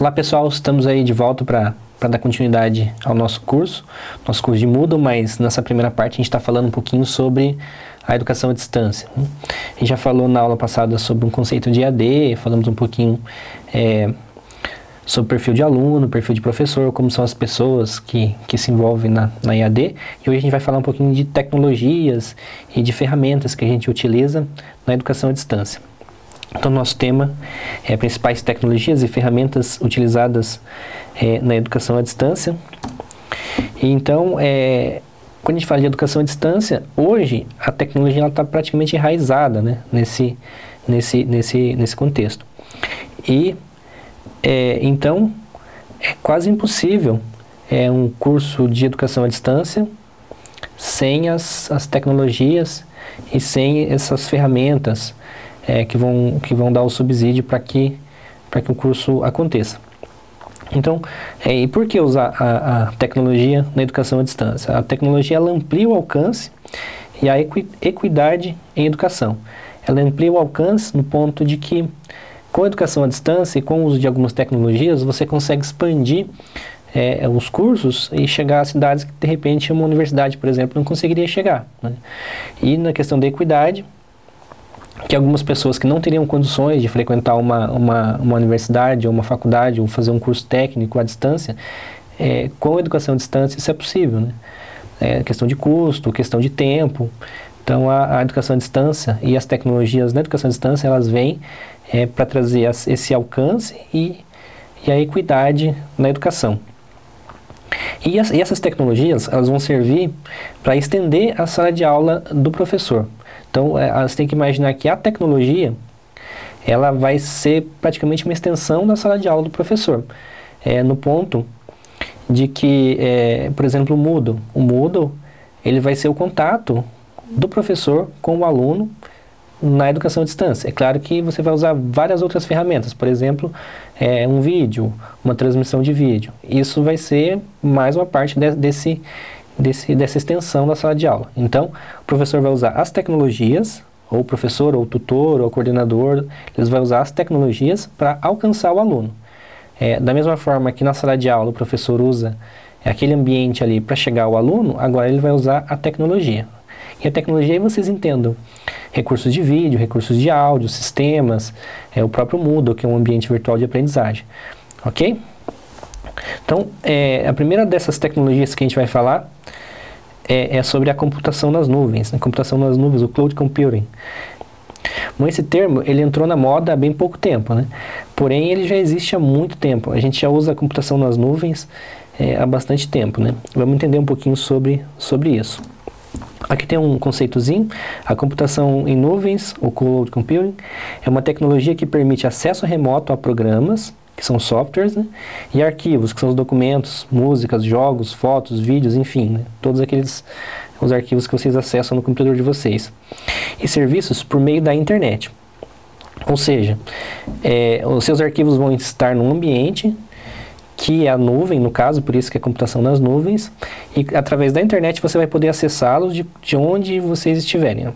Olá pessoal, estamos aí de volta para dar continuidade ao nosso curso de Moodle, mas nessa primeira parte a gente está falando um pouquinho sobre a educação à distância. A gente já falou na aula passada sobre um conceito de EAD, falamos um pouquinho sobre perfil de aluno, perfil de professor, como são as pessoas que se envolvem na EAD, e hoje a gente vai falar um pouquinho de tecnologias e de ferramentas que a gente utiliza na educação à distância. Então, nosso tema é principais tecnologias e ferramentas utilizadas na educação à distância. E então, quando a gente fala de educação à distância, hoje a tecnologia está praticamente enraizada, né, nesse contexto. E, então, é quase impossível um curso de educação à distância sem as tecnologias e sem essas ferramentas que vão dar o subsídio para que o curso aconteça. Então, e por que usar a tecnologia na educação à distância? A tecnologia ela amplia o alcance e a equidade em educação. Ela amplia o alcance no ponto de que, com a educação à distância e com o uso de algumas tecnologias, você consegue expandir os cursos e chegar a cidades que, de repente, uma universidade, por exemplo, não conseguiria chegar, né? E na questão da equidade, que algumas pessoas que não teriam condições de frequentar uma universidade ou uma faculdade ou fazer um curso técnico à distância, com a educação à distância isso é possível, né? Questão de custo, questão de tempo. Então a educação à distância e as tecnologias na educação à distância elas vêm para trazer esse alcance e a equidade na educação. E essas tecnologias elas vão servir para estender a sala de aula do professor. Então, você tem que imaginar que a tecnologia, ela vai ser praticamente uma extensão da sala de aula do professor. No ponto de que, por exemplo, o Moodle, ele vai ser o contato do professor com o aluno na educação à distância. É claro que você vai usar várias outras ferramentas, por exemplo, um vídeo, uma transmissão de vídeo. Isso vai ser mais uma parte dessa extensão da sala de aula. Então, o professor vai usar as tecnologias, ou o professor, ou o tutor, ou o coordenador, eles vão usar as tecnologias para alcançar o aluno. Da mesma forma que na sala de aula o professor usa aquele ambiente ali para chegar ao aluno, agora ele vai usar a tecnologia. E a tecnologia, aí vocês entendam, recursos de vídeo, recursos de áudio, sistemas, o próprio Moodle, que é um ambiente virtual de aprendizagem. Ok? Então, a primeira dessas tecnologias que a gente vai falar é sobre a computação nas nuvens. A computação nas nuvens, o Cloud Computing. Bom, esse termo ele entrou na moda há bem pouco tempo, né? Porém, ele já existe há muito tempo. A gente já usa a computação nas nuvens há bastante tempo, né? Vamos entender um pouquinho sobre isso. Aqui tem um conceitozinho. A computação em nuvens, o Cloud Computing, é uma tecnologia que permite acesso remoto a programas, que são softwares, né? E arquivos, que são os documentos, músicas, jogos, fotos, vídeos, enfim, né? Todos os arquivos que vocês acessam no computador de vocês. E serviços por meio da internet. Ou seja, os seus arquivos vão estar num ambiente, que é a nuvem, no caso, por isso que é computação nas nuvens, e através da internet você vai poder acessá-los de onde vocês estiverem.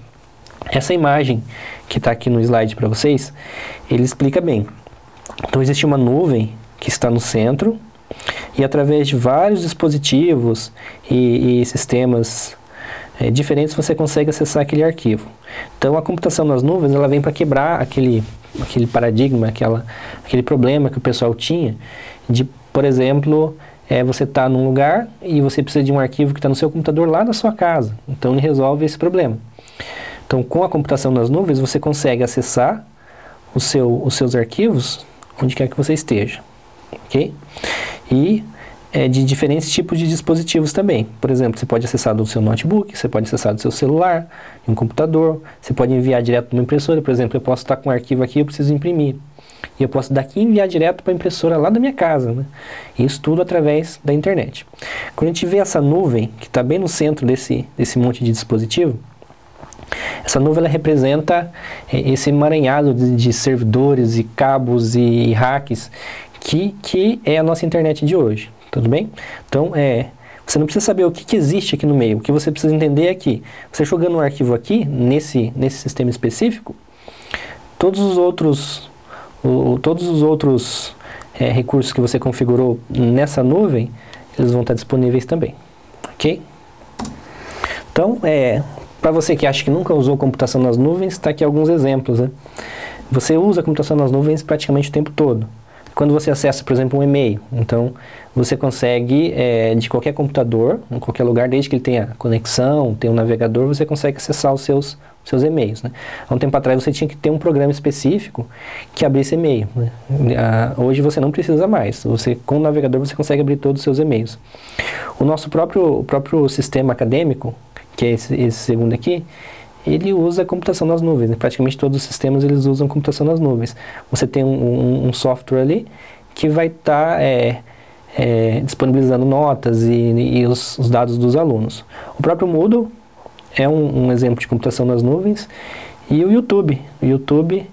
Essa imagem que está aqui no slide para vocês, ele explica bem. Então existe uma nuvem que está no centro e através de vários dispositivos e sistemas diferentes você consegue acessar aquele arquivo. Então a computação nas nuvens ela vem para quebrar aquele paradigma, aquele problema que o pessoal tinha de, por exemplo, você está num lugar e você precisa de um arquivo que está no seu computador lá na sua casa. Então ele resolve esse problema. Então com a computação nas nuvens você consegue acessar os seus arquivos onde quer que você esteja, ok? E de diferentes tipos de dispositivos também. Por exemplo, você pode acessar do seu notebook, você pode acessar do seu celular, de um computador, você pode enviar direto para uma impressora. Por exemplo, eu posso estar com um arquivo aqui, eu preciso imprimir. E eu posso daqui enviar direto para a impressora lá da minha casa, né? Isso tudo através da internet. Quando a gente vê essa nuvem, que está bem no centro desse monte de dispositivo, essa nuvem ela representa esse emaranhado de servidores e cabos e racks que é a nossa internet de hoje, tudo bem? Então, você não precisa saber o que existe aqui no meio, o que você precisa entender é que você jogando um arquivo aqui, nesse sistema específico, todos os outros recursos que você configurou nessa nuvem, eles vão estar disponíveis também, ok? Então, para você que acha que nunca usou computação nas nuvens, está aqui alguns exemplos, né? Você usa a computação nas nuvens praticamente o tempo todo. Quando você acessa, por exemplo, um e-mail, então você consegue, de qualquer computador, em qualquer lugar, desde que ele tenha conexão, tenha um navegador, você consegue acessar os seus e-mails, né? Há um tempo atrás você tinha que ter um programa específico que abrisse e-mail, né? Hoje você não precisa mais. Com o navegador você consegue abrir todos os seus e-mails. O nosso próprio sistema acadêmico, que é esse segundo aqui, ele usa computação nas nuvens, né? Praticamente todos os sistemas eles usam computação nas nuvens. Você tem um software ali que vai estar disponibilizando notas e os dados dos alunos. O próprio Moodle é um exemplo de computação nas nuvens. E o YouTube. O YouTube,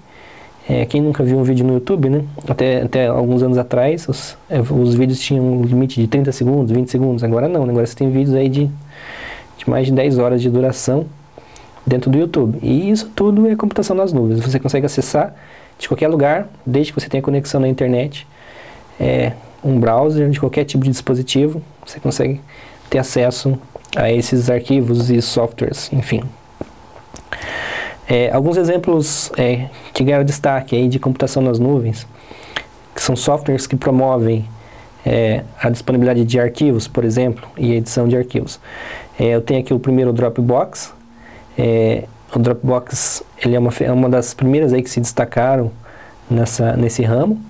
quem nunca viu um vídeo no YouTube, né? Até alguns anos atrás, os vídeos tinham um limite de 30 segundos, 20 segundos. Agora não, agora você tem vídeos aí de mais de 10 horas de duração dentro do YouTube. E isso tudo é computação nas nuvens. Você consegue acessar de qualquer lugar, desde que você tenha conexão na internet, um browser de qualquer tipo de dispositivo, você consegue ter acesso a esses arquivos e softwares, enfim. Alguns exemplos que ganharam destaque aí de computação nas nuvens, que são softwares que promovem a disponibilidade de arquivos, por exemplo, e edição de arquivos. Eu tenho aqui o primeiro, o Dropbox. O Dropbox ele é uma das primeiras aí que se destacaram nesse ramo.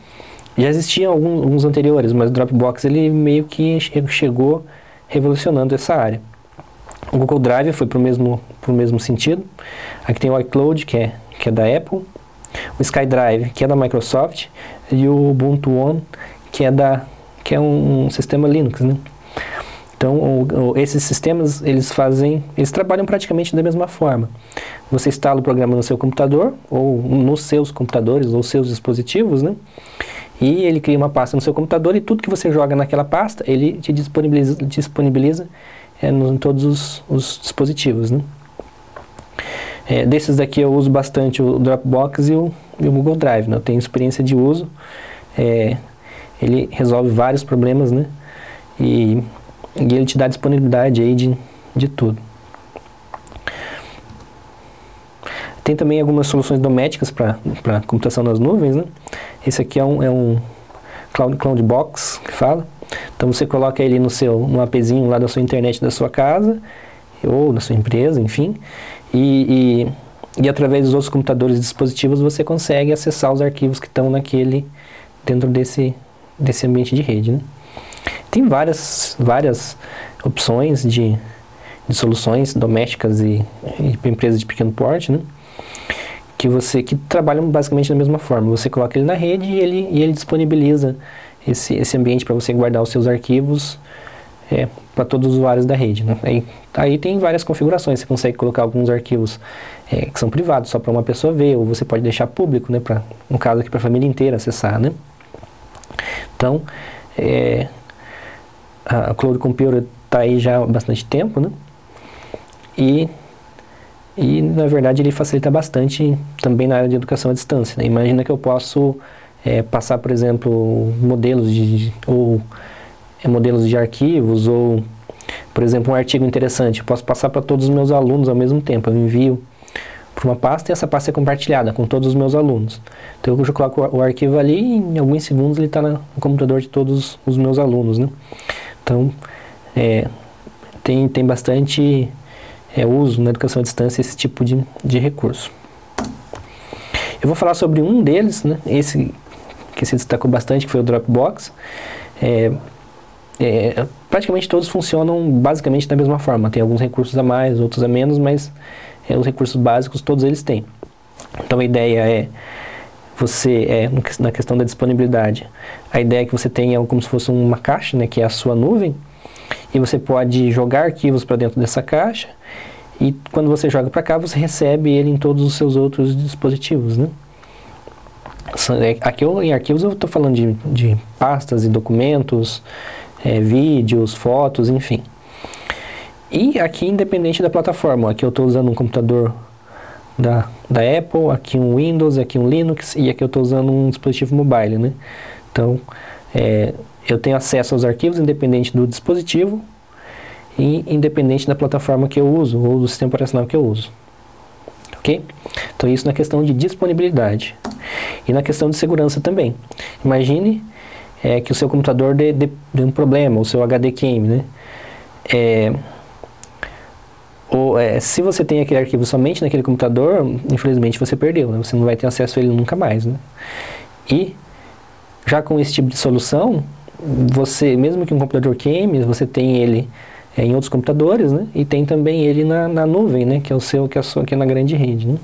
Já existiam alguns anteriores, mas o Dropbox ele meio que chegou revolucionando essa área. O Google Drive foi para o mesmo sentido. Aqui tem o iCloud, que é da Apple, o SkyDrive, que é da Microsoft, e o Ubuntu One, que é um sistema Linux, né? Então, esses sistemas, eles trabalham praticamente da mesma forma. Você instala o programa no seu computador, ou nos seus computadores, ou seus dispositivos, né? E ele cria uma pasta no seu computador, e tudo que você joga naquela pasta, ele te disponibiliza em todos os dispositivos, né? Desses daqui eu uso bastante o Dropbox e o Google Drive, né? Eu tenho experiência de uso. Ele resolve vários problemas, né? E ele te dá disponibilidade aí de tudo. Tem também algumas soluções domésticas para computação nas nuvens, né? Esse aqui é um CloudBox, que fala. Então você coloca ele no appzinho lá da sua internet da sua casa, ou da sua empresa, enfim. E através dos outros computadores e dispositivos você consegue acessar os arquivos que estão dentro desse ambiente de rede, né? Tem várias opções de soluções domésticas e para empresas de pequeno porte, né? Que trabalham basicamente da mesma forma. Você coloca ele na rede e ele disponibiliza esse ambiente para você guardar os seus arquivos para todos os usuários da rede, né? Aí tem várias configurações. Você consegue colocar alguns arquivos que são privados, só para uma pessoa ver, ou você pode deixar público, né? No caso aqui, para a família inteira acessar, né? Então, a Cloud Computer está aí já há bastante tempo, né? E na verdade ele facilita bastante também na área de educação à distância, né? Imagina que eu posso passar, por exemplo, modelos de arquivos, ou, por exemplo, um artigo interessante. Eu posso passar para todos os meus alunos ao mesmo tempo. Eu envio para uma pasta e essa pasta é compartilhada com todos os meus alunos. Então eu já coloco o arquivo ali e em alguns segundos ele está no computador de todos os meus alunos, né? Então, tem bastante uso na educação à distância esse tipo de recurso. Eu vou falar sobre um deles, né? Esse que se destacou bastante, que foi o Dropbox. Praticamente todos funcionam basicamente da mesma forma. Tem alguns recursos a mais, outros a menos, mas os recursos básicos todos eles têm. Então a ideia na questão da disponibilidade, a ideia é que você tenha como se fosse uma caixa, né, que é a sua nuvem, e você pode jogar arquivos para dentro dessa caixa, e quando você joga para cá, você recebe ele em todos os seus outros dispositivos, né? Aqui em arquivos eu estou falando de pastas e documentos, vídeos, fotos, enfim. E aqui, independente da plataforma, aqui eu estou usando um computador da Apple, aqui um Windows, aqui um Linux, e aqui eu estou usando um dispositivo mobile, né? Então, eu tenho acesso aos arquivos independente do dispositivo e independente da plataforma que eu uso ou do sistema operacional que eu uso. Ok? Então, isso na questão de disponibilidade. E na questão de segurança também. Imagine que o seu computador dê um problema, o seu HD queime, né? Se você tem aquele arquivo somente naquele computador, infelizmente você perdeu, né? Você não vai ter acesso a ele nunca mais, né? E já com esse tipo de solução, você, mesmo que um computador queime, você tem ele em outros computadores, né? E tem também ele na nuvem, né? Que é o seu, que é na grande rede, né?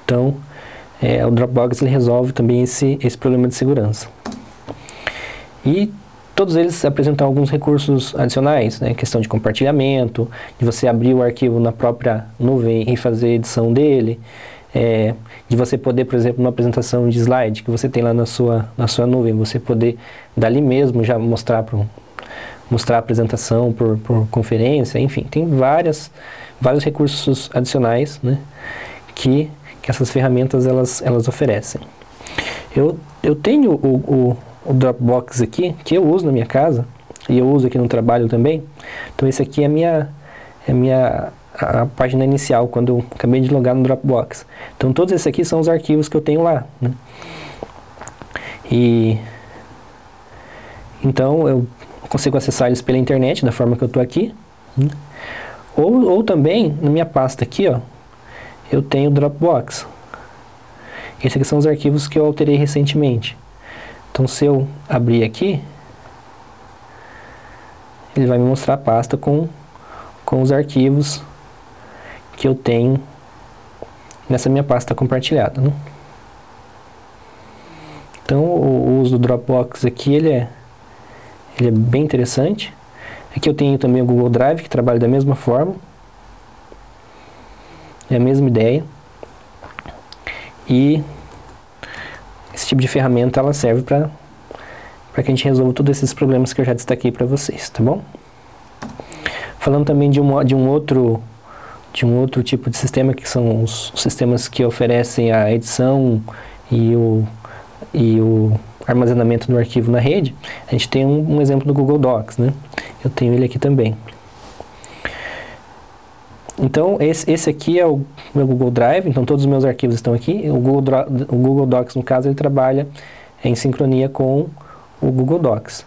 Então, o Dropbox ele resolve também esse problema de segurança. E todos eles apresentam alguns recursos adicionais, né? Questão de compartilhamento, de você abrir o arquivo na própria nuvem e fazer edição dele, de você poder, por exemplo, numa apresentação de slide que você tem lá na sua nuvem, você poder dali mesmo já mostrar a apresentação por conferência, enfim, tem vários recursos adicionais, né, que essas ferramentas elas oferecem. Eu tenho o Dropbox aqui, que eu uso na minha casa, e eu uso aqui no trabalho também. Então esse aqui é a página inicial, quando eu acabei de logar no Dropbox. Então todos esses aqui são os arquivos que eu tenho lá, né? E então eu consigo acessar eles pela internet, da forma que eu estou aqui, né? Ou também, na minha pasta aqui, ó, eu tenho o Dropbox. Esses aqui são os arquivos que eu alterei recentemente. Então, se eu abrir aqui, ele vai me mostrar a pasta com os arquivos que eu tenho nessa minha pasta compartilhada, né? Então, o uso do Dropbox aqui, ele é bem interessante. Aqui eu tenho também o Google Drive, que trabalha da mesma forma. É a mesma ideia. E esse tipo de ferramenta ela serve para que a gente resolva todos esses problemas que eu já destaquei para vocês, tá bom? Falando também de um outro tipo de sistema, que são os sistemas que oferecem a edição e o armazenamento do arquivo na rede, a gente tem um exemplo do Google Docs, né? Eu tenho ele aqui também. Então, esse aqui é o meu Google Drive, então todos os meus arquivos estão aqui. O Google Docs, no caso, ele trabalha em sincronia com o Google Docs.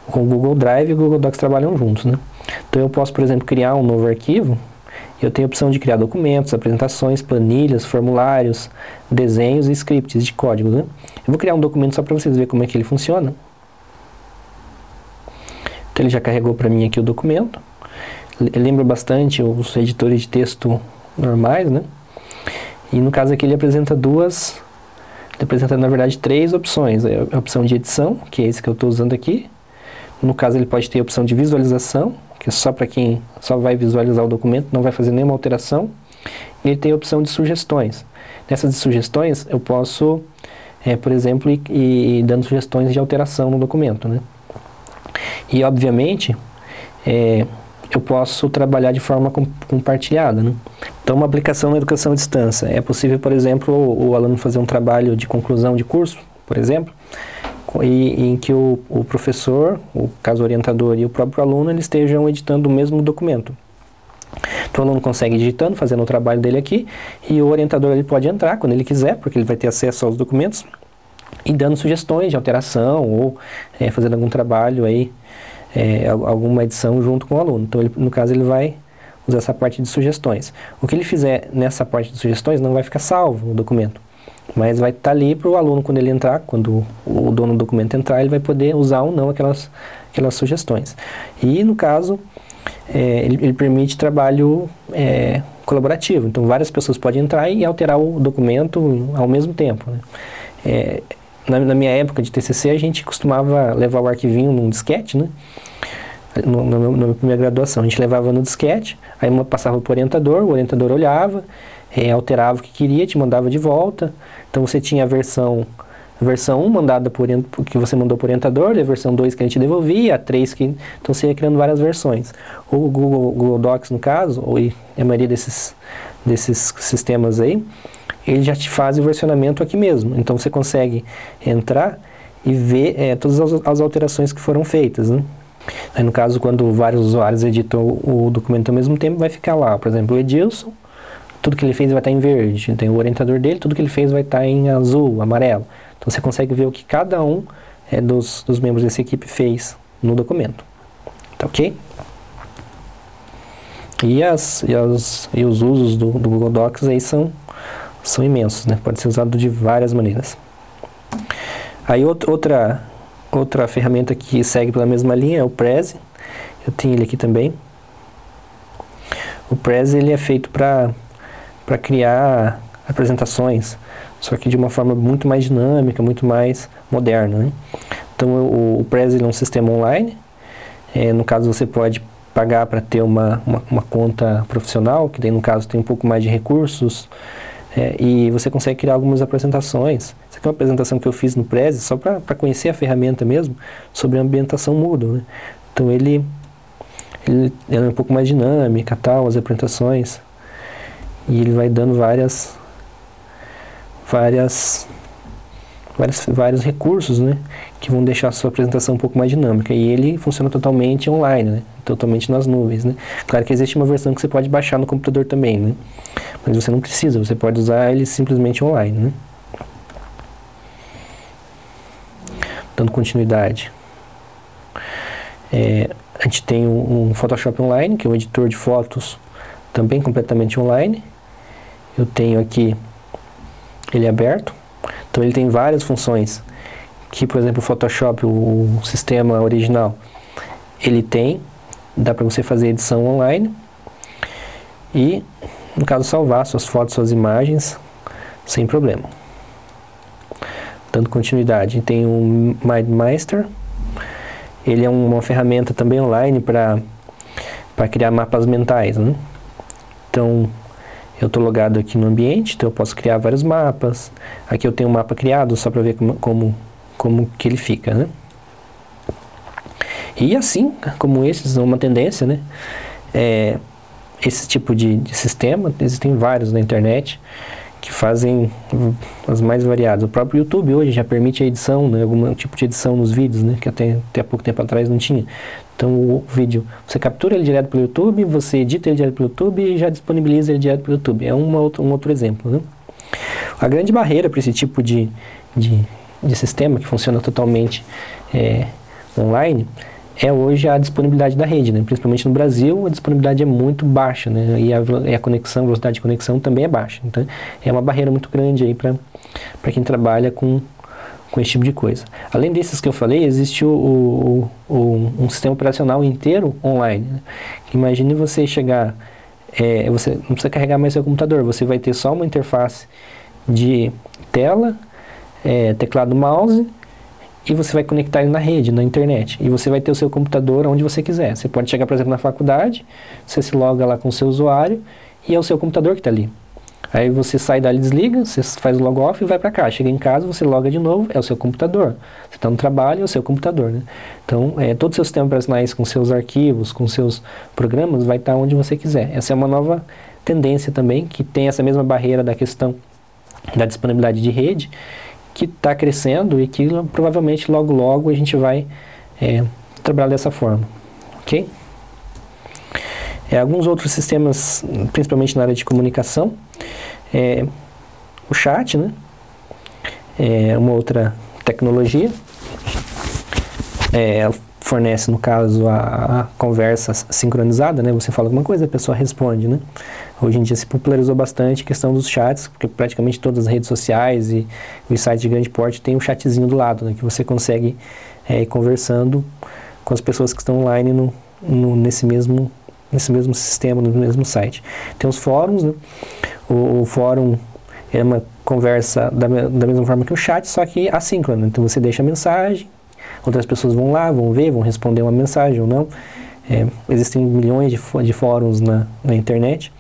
Com o Google Drive e o Google Docs trabalham juntos, né? Então, eu posso, por exemplo, criar um novo arquivo. Eu tenho a opção de criar documentos, apresentações, planilhas, formulários, desenhos e scripts de código, né? Eu vou criar um documento só para vocês verem como é que ele funciona. Então, ele já carregou para mim aqui o documento. Lembra bastante os editores de texto normais, né? E no caso aqui ele apresenta na verdade 3 opções. A opção de edição, que é esse que eu estou usando aqui. No caso ele pode ter a opção de visualização, que é só para quem só vai visualizar o documento, não vai fazer nenhuma alteração. E ele tem a opção de sugestões. Nessas sugestões eu posso, por exemplo, ir dando sugestões de alteração no documento, né? E obviamente, eu posso trabalhar de forma compartilhada, né? Então, uma aplicação na educação à distância. É possível, por exemplo, o aluno fazer um trabalho de conclusão de curso, por exemplo, em que o professor, o caso orientador e o próprio aluno, eles estejam editando o mesmo documento. Então, o aluno consegue editando, fazendo o trabalho dele aqui, e o orientador ele pode entrar quando ele quiser, porque ele vai ter acesso aos documentos, e dando sugestões de alteração, ou fazendo algum trabalho aí, alguma edição junto com o aluno. Então, no caso, ele vai usar essa parte de sugestões. O que ele fizer nessa parte de sugestões não vai ficar salvo no documento, mas vai estar ali para o aluno quando ele entrar, quando o dono do documento entrar, ele vai poder usar ou não aquelas sugestões. E, no caso, ele permite trabalho colaborativo. Então, várias pessoas podem entrar e alterar o documento ao mesmo tempo, né? Na minha época de TCC, a gente costumava levar o arquivinho num disquete, né? Na minha primeira graduação, a gente levava no disquete, aí passava para o orientador olhava, alterava o que queria, te mandava de volta. Então você tinha a versão 1 mandada que você mandou para o orientador, e a versão 2 que a gente devolvia, a 3 que... Então você ia criando várias versões. O Google Docs, no caso, ou a maioria desses sistemas aí, ele já te faz o versionamento aqui mesmo. Então você consegue entrar e ver todas as alterações que foram feitas, né? Aí no caso, quando vários usuários editam o documento ao mesmo tempo, vai ficar lá, por exemplo, o Edilson, tudo que ele fez vai estar em verde, tem o orientador dele, tudo que ele fez vai estar em azul, amarelo. Então você consegue ver o que cada um dos membros dessa equipe fez no documento. Tá ok? E os usos do Google Docs aí são imensos, né? Pode ser usado de várias maneiras. Aí outra ferramenta que segue pela mesma linha é o Prezi. Eu tenho ele aqui também. O Prezi ele é feito para criar apresentações, só que de uma forma muito mais dinâmica, muito mais moderna, né? Então o Prezi é um sistema online. No caso você pode pagar para ter uma conta profissional, que daí no caso tem um pouco mais de recursos, e você consegue criar algumas apresentações. Essa aqui é uma apresentação que eu fiz no Prezi, só para conhecer a ferramenta mesmo, sobre a ambientação Moodle, né? Então ele é um pouco mais dinâmica, tal, as apresentações, e ele vai dando vários recursos, né, que vão deixar a sua apresentação um pouco mais dinâmica. E ele funciona totalmente online, né, totalmente nas nuvens, né. Claro que existe uma versão que você pode baixar no computador também, né, mas você não precisa, você pode usar ele simplesmente online, né. Dando continuidade, a gente tem um Photoshop Online, que é um editor de fotos também completamente online. Eu tenho aqui ele aberto, então ele tem várias funções que, por exemplo, o Photoshop, o sistema original, ele tem, dá para você fazer edição online e, no caso, salvar suas fotos, suas imagens sem problema. Dando continuidade, tem o MindMeister. Ele é uma ferramenta também online para criar mapas mentais, né? Então eu estou logado aqui no ambiente, então eu posso criar vários mapas. Aqui eu tenho um mapa criado só para ver como que ele fica, né? E assim, como esses são uma tendência, né? Esse tipo de sistema, existem vários na internet que fazem as mais variadas. O próprio YouTube hoje já permite a edição, né? Algum tipo de edição nos vídeos, né? Que até pouco tempo atrás não tinha. Então o vídeo, você captura ele direto pelo YouTube, você edita ele direto pelo YouTube e já disponibiliza ele direto pelo YouTube. É um outro exemplo, né? A grande barreira para esse tipo de sistema que funciona totalmente online é hoje a disponibilidade da rede, né? Principalmente no Brasil, a disponibilidade é muito baixa, né? E a velocidade de conexão também é baixa. Então é uma barreira muito grande aí para quem trabalha com esse tipo de coisa. Além desses que eu falei, existe um sistema operacional inteiro online, né? Imagine você chegar, você não precisa carregar mais seu computador, você vai ter só uma interface de tela, teclado, mouse, e você vai conectar ele na rede, na internet. E você vai ter o seu computador onde você quiser. Você pode chegar, por exemplo, na faculdade, você se loga lá com o seu usuário, e é o seu computador que está ali. Aí você sai dali, desliga, você faz o log off e vai para cá. Chega em casa, você loga de novo, é o seu computador. Você está no trabalho, é o seu computador, né? Então, todo o seu sistema operacional com seus arquivos, com seus programas, vai estar onde você quiser. Essa é uma nova tendência também, que tem essa mesma barreira da questão da disponibilidade de rede, que está crescendo e que provavelmente logo a gente vai trabalhar dessa forma, ok? Alguns outros sistemas, principalmente na área de comunicação, o chat, né? Uma outra tecnologia, fornece, no caso, a conversa sincronizada, né? Você fala alguma coisa, a pessoa responde, né? Hoje em dia se popularizou bastante a questão dos chats, porque praticamente todas as redes sociais e os sites de grande porte tem um chatzinho do lado, né? Que você consegue ir conversando com as pessoas que estão online nesse mesmo sistema, no mesmo site. Tem os fóruns, né? O fórum é uma conversa da mesma forma que o chat, só que assíncrona. Então você deixa a mensagem, outras pessoas vão lá, vão ver, vão responder uma mensagem ou não. Existem milhões de fóruns na internet,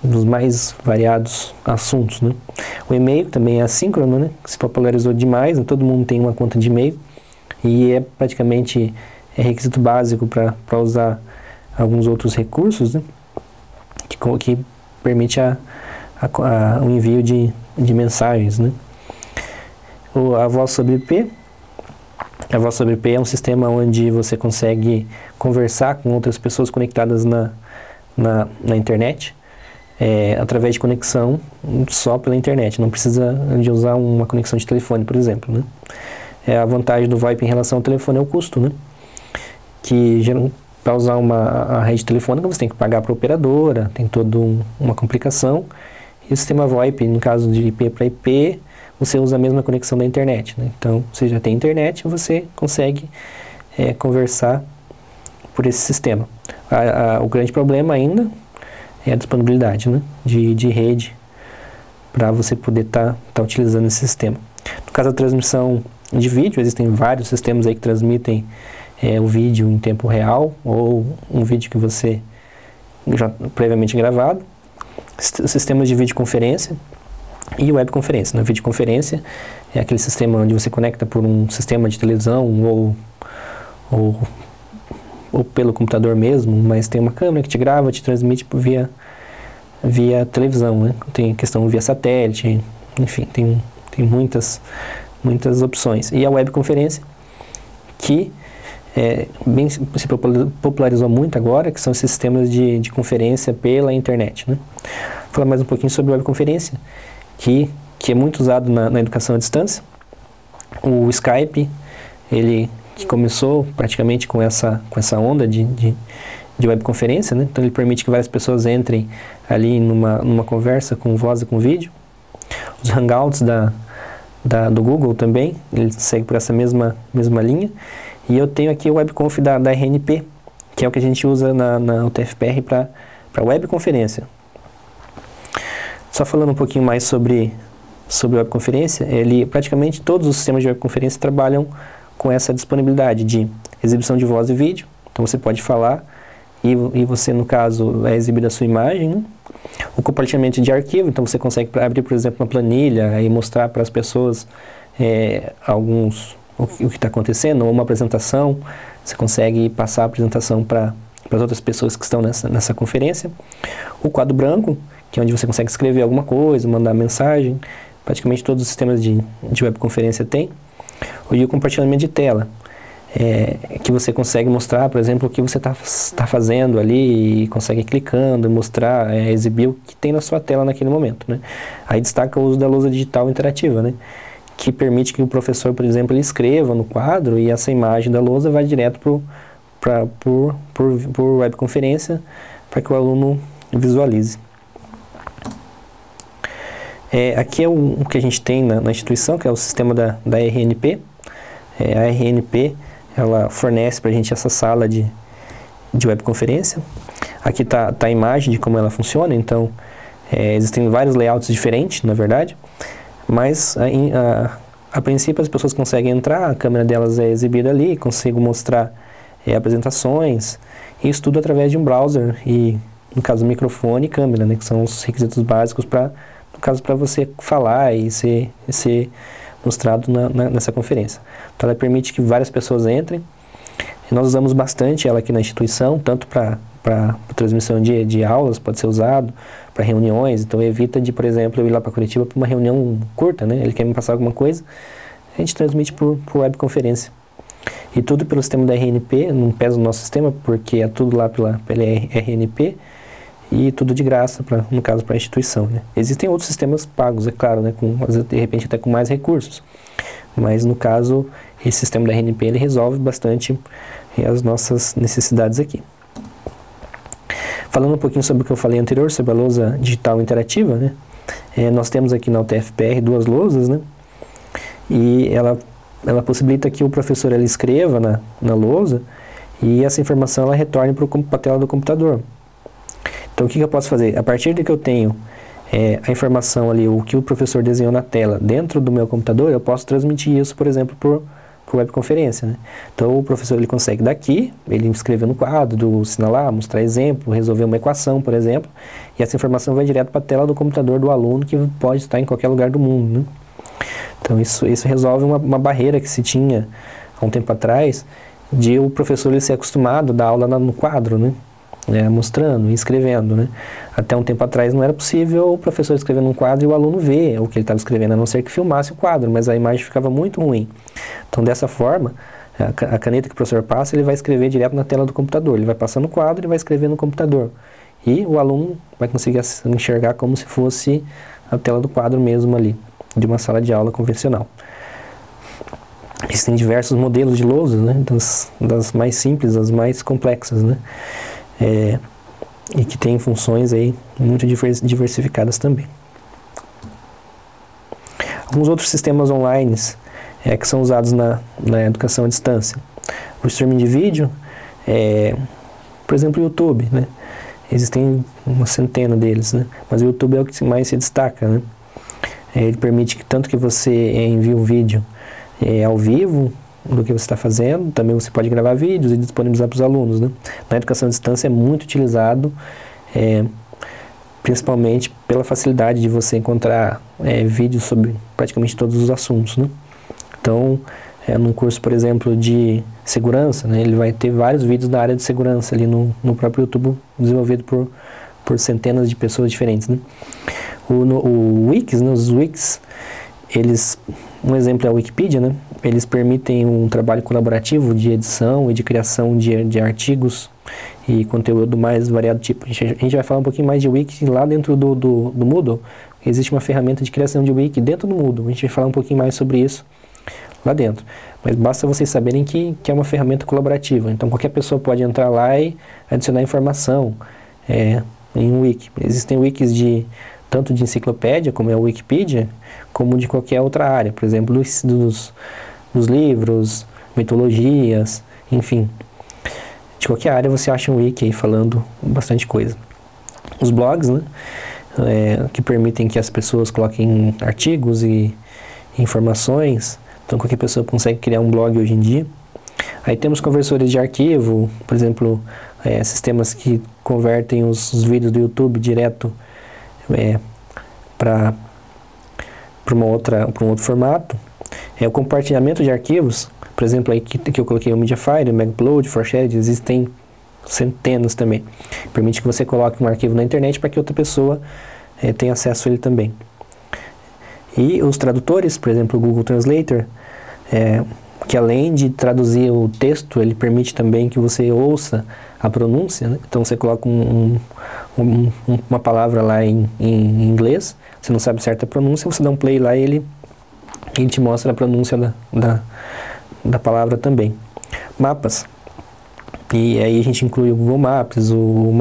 dos mais variados assuntos, né? O e-mail também é assíncrono, né? Se popularizou demais, né? Todo mundo tem uma conta de e-mail e praticamente requisito básico para usar alguns outros recursos, né? Que permite a o envio de mensagens, né? A voz sobre IP. A voz sobre IP é um sistema onde você consegue conversar com outras pessoas conectadas na internet, através de conexão só pela internet, não precisa de usar uma conexão de telefone, por exemplo, né? A vantagem do VoIP em relação ao telefone é o custo, né? Que para usar a rede telefônica você tem que pagar para a operadora, tem toda uma complicação. E o sistema VoIP, no caso de IP para IP, você usa a mesma conexão da internet, né? Então, você já tem internet, você consegue conversar por esse sistema. O grande problema ainda é a disponibilidade, né, de rede para você poder estar utilizando esse sistema. No caso da transmissão de vídeo, existem vários sistemas aí que transmitem o vídeo em tempo real ou um vídeo que você já previamente gravado. Sistemas de videoconferência e webconferência. Na videoconferência é aquele sistema onde você conecta por um sistema de televisão ou pelo computador mesmo, mas tem uma câmera que te grava, te transmite via televisão, né? Tem questão via satélite, enfim, tem muitas opções. E a webconferência, que se popularizou muito agora, que são esses sistemas de conferência pela internet, né? Vou falar mais um pouquinho sobre a webconferência, que é muito usado na educação à distância. O Skype, ele que começou praticamente com essa onda de webconferência, né? Então ele permite que várias pessoas entrem ali numa conversa com voz e com vídeo. Os Hangouts do Google também, ele segue por essa mesma linha. E eu tenho aqui o WebConf da RNP, que é o que a gente usa na UTFPR para webconferência. Só falando um pouquinho mais sobre webconferência, praticamente todos os sistemas de webconferência trabalham com essa disponibilidade de exibição de voz e vídeo. Então você pode falar e você, no caso, é exibida a sua imagem, né? O compartilhamento de arquivo, então você consegue abrir, por exemplo, uma planilha e mostrar para as pessoas o que está acontecendo, ou uma apresentação, você consegue passar a apresentação para as outras pessoas que estão nessa conferência. O quadro branco, que é onde você consegue escrever alguma coisa, mandar mensagem, praticamente todos os sistemas de webconferência têm. E o compartilhamento de tela, que você consegue mostrar, por exemplo, o que você está fazendo ali, e consegue clicando, mostrar, exibir o que tem na sua tela naquele momento, né? Aí destaca o uso da lousa digital interativa, né? Que permite que o professor, por exemplo, ele escreva no quadro e essa imagem da lousa vai direto por webconferência para que o aluno visualize. Aqui é o que a gente tem na instituição, que é o sistema da RNP. A RNP, ela fornece para a gente essa sala de webconferência. Aqui está a imagem de como ela funciona, então existem vários layouts diferentes, na verdade, mas a princípio as pessoas conseguem entrar, a câmera delas é exibida ali, consigo mostrar apresentações, isso tudo através de um browser e, no caso, microfone e câmera, né, que são os requisitos básicos para você falar e ser mostrado nessa conferência. Então ela permite que várias pessoas entrem. Nós usamos bastante ela aqui na instituição, tanto para transmissão de aulas, pode ser usado para reuniões, então evita de, por exemplo, eu ir lá para Curitiba para uma reunião curta, né? Ele quer me passar alguma coisa, a gente transmite por webconferência. E tudo pelo sistema da RNP, não pesa no nosso sistema, porque é tudo lá pela RNP, e tudo de graça, no caso, para a instituição, né? Existem outros sistemas pagos, é claro, né? De repente até com mais recursos. Mas, no caso, esse sistema da RNP, ele resolve bastante as nossas necessidades aqui. Falando um pouquinho sobre o que eu falei anterior, sobre a lousa digital interativa, né? Nós temos aqui na UTFPR 2 lousas, né? E ela possibilita que o professor ele escreva na lousa e essa informação ela retorne para a tela do computador. Então, o que eu posso fazer? A partir de que eu tenho a informação ali, o que o professor desenhou na tela dentro do meu computador, eu posso transmitir isso, por exemplo, por webconferência, né? Então, o professor ele consegue daqui, ele escrever no quadro, assinalar, mostrar exemplo, resolver uma equação, por exemplo, e essa informação vai direto para a tela do computador do aluno, que pode estar em qualquer lugar do mundo, né? Então, isso resolve uma barreira que se tinha há um tempo atrás, de o professor ele ser acostumado a dar aula no quadro, né? né, mostrando e escrevendo, né? Até um tempo atrás não era possível o professor escrever num quadro e o aluno ver o que ele estava escrevendo, a não ser que filmasse o quadro, mas a imagem ficava muito ruim. Então, dessa forma, a caneta que o professor passa, ele vai escrever direto na tela do computador, ele vai passar no quadro e vai escrever no computador. E o aluno vai conseguir enxergar como se fosse a tela do quadro mesmo ali, de uma sala de aula convencional. Existem diversos modelos de lousa, né, das mais simples às mais complexas, né, e que têm funções aí muito diversificadas também. Alguns outros sistemas online que são usados na educação à distância. O streaming de vídeo, por exemplo, o YouTube, né, existem uma centena deles, né, mas o YouTube é o que mais se destaca, né. Ele permite que tanto que você envie um vídeo ao vivo do que você está fazendo, também você pode gravar vídeos e disponibilizar para os alunos, né? Na educação à distância é muito utilizado, principalmente pela facilidade de você encontrar vídeos sobre praticamente todos os assuntos, né? Então, num curso, por exemplo, de segurança, né, ele vai ter vários vídeos da área de segurança ali no próprio YouTube, desenvolvido por centenas de pessoas diferentes, né? O Wix, né, os Wix, um exemplo é a Wikipedia, né? Eles permitem um trabalho colaborativo de edição e de criação de artigos e conteúdo mais variado tipo. A gente vai falar um pouquinho mais de Wiki lá dentro do Moodle. Existe uma ferramenta de criação de Wiki dentro do Moodle. A gente vai falar um pouquinho mais sobre isso lá dentro. Mas basta vocês saberem que é uma ferramenta colaborativa. Então qualquer pessoa pode entrar lá e adicionar informação em um Wiki. Existem Wikis tanto de enciclopédia, como é a Wikipedia, como de qualquer outra área, por exemplo, dos livros, mitologias, enfim. De qualquer área você acha um wiki aí falando bastante coisa. Os blogs, né, que permitem que as pessoas coloquem artigos e informações, então qualquer pessoa consegue criar um blog hoje em dia. Aí temos conversores de arquivo, por exemplo, sistemas que convertem os vídeos do YouTube direto para um outro formato. O compartilhamento de arquivos, por exemplo, aí que eu coloquei o Mediafire, o Megupload, ForShared, existem centenas também. Permite que você coloque um arquivo na internet para que outra pessoa tenha acesso a ele também. E os tradutores, por exemplo, o Google Translator, que além de traduzir o texto, ele permite também que você ouça a pronúncia, né? Então você coloca uma palavra lá em inglês, você não sabe certa pronúncia, você dá um play lá e ele te mostra a pronúncia da palavra também. Mapas. E aí a gente inclui o Google Maps, o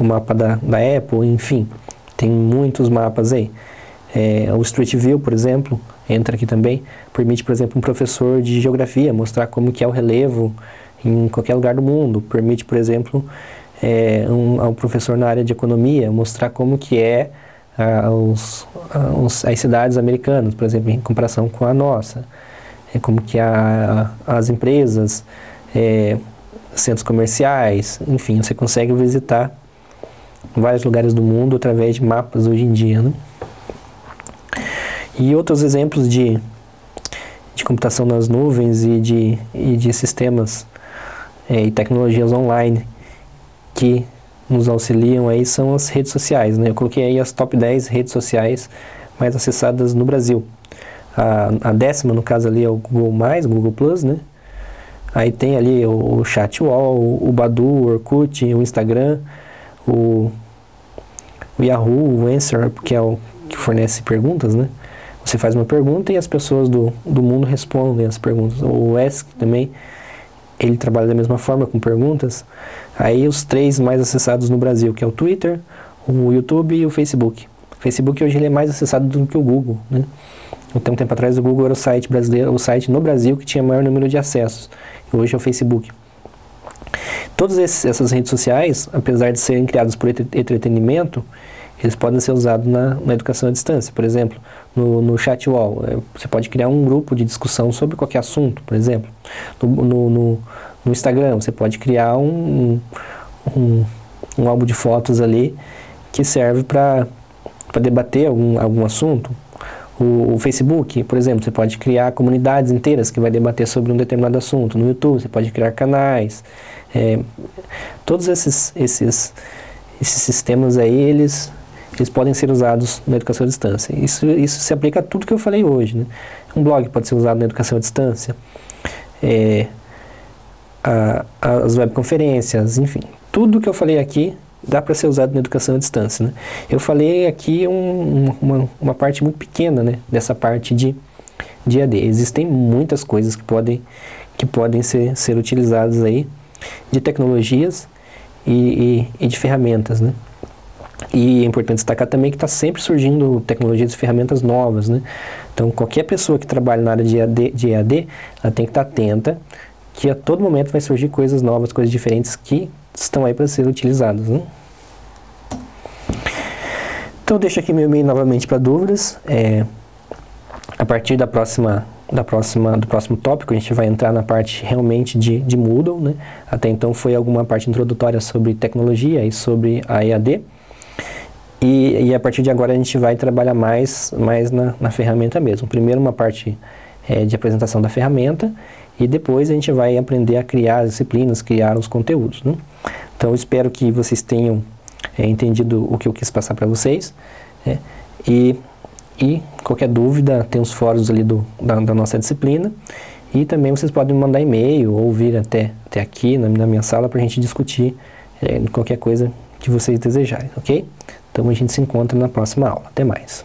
mapa da Apple, enfim. Tem muitos mapas aí. O Street View, por exemplo, entra aqui também. Permite, por exemplo, um professor de geografia mostrar como que é o relevo em qualquer lugar do mundo. Permite, por exemplo, um professor na área de economia mostrar como que as cidades americanas, por exemplo, em comparação com a nossa. Como que as empresas, centros comerciais, enfim, você consegue visitar vários lugares do mundo através de mapas hoje em dia, né? E outros exemplos de computação nas nuvens e de sistemas e tecnologias online que nos auxiliam aí são as redes sociais, né? Eu coloquei aí as top 10 redes sociais mais acessadas no Brasil. A décima, no caso ali, é o Google+, Google+, né? Aí tem ali o Chatwall, o Badu, o Orkut, o Instagram, o Yahoo, o Answer, que é o que fornece perguntas, né? Você faz uma pergunta e as pessoas do mundo respondem as perguntas. O Ask também, ele trabalha da mesma forma com perguntas. Aí os 3 mais acessados no Brasil, que é o Twitter, o YouTube e o Facebook. O Facebook hoje ele é mais acessado do que o Google, né? Então, um tempo atrás o Google era o site brasileiro, o site no Brasil que tinha maior número de acessos. E hoje é o Facebook. Todas essas redes sociais, apesar de serem criadas por entretenimento, eles podem ser usados na educação à distância. Por exemplo, no Chatwall, você pode criar um grupo de discussão sobre qualquer assunto, por exemplo. No Instagram, você pode criar um álbum de fotos ali que serve para debater algum assunto. O Facebook, por exemplo, você pode criar comunidades inteiras que vai debater sobre um determinado assunto. No YouTube, você pode criar canais. Todos esses sistemas aí, eles podem ser usados na educação à distância. Isso se aplica a tudo que eu falei hoje, né? Um blog pode ser usado na educação à distância. As webconferências, enfim. Tudo que eu falei aqui dá para ser usado na educação à distância, né? Eu falei aqui uma parte muito pequena, né, dessa parte de EAD. Existem muitas coisas que podem ser utilizadas aí, de tecnologias e de ferramentas, né? E é importante destacar também que está sempre surgindo tecnologias e ferramentas novas, né? Então, qualquer pessoa que trabalha na área de EAD, ela tem que estar atenta que a todo momento vai surgir coisas novas, coisas diferentes que estão aí para ser utilizadas, né? Então, eu deixo aqui meu e-mail novamente para dúvidas. A partir do próximo tópico, a gente vai entrar na parte realmente de Moodle, né? Até então foi alguma parte introdutória sobre tecnologia e sobre a EAD. E a partir de agora a gente vai trabalhar mais na ferramenta mesmo. Primeiro uma parte de apresentação da ferramenta e depois a gente vai aprender a criar as disciplinas, criar os conteúdos, né? Então eu espero que vocês tenham entendido o que eu quis passar para vocês, e qualquer dúvida tem os fóruns ali da nossa disciplina, e também vocês podem me mandar e-mail ou vir até aqui na minha sala para a gente discutir qualquer coisa que vocês desejarem, ok? Então a gente se encontra na próxima aula. Até mais!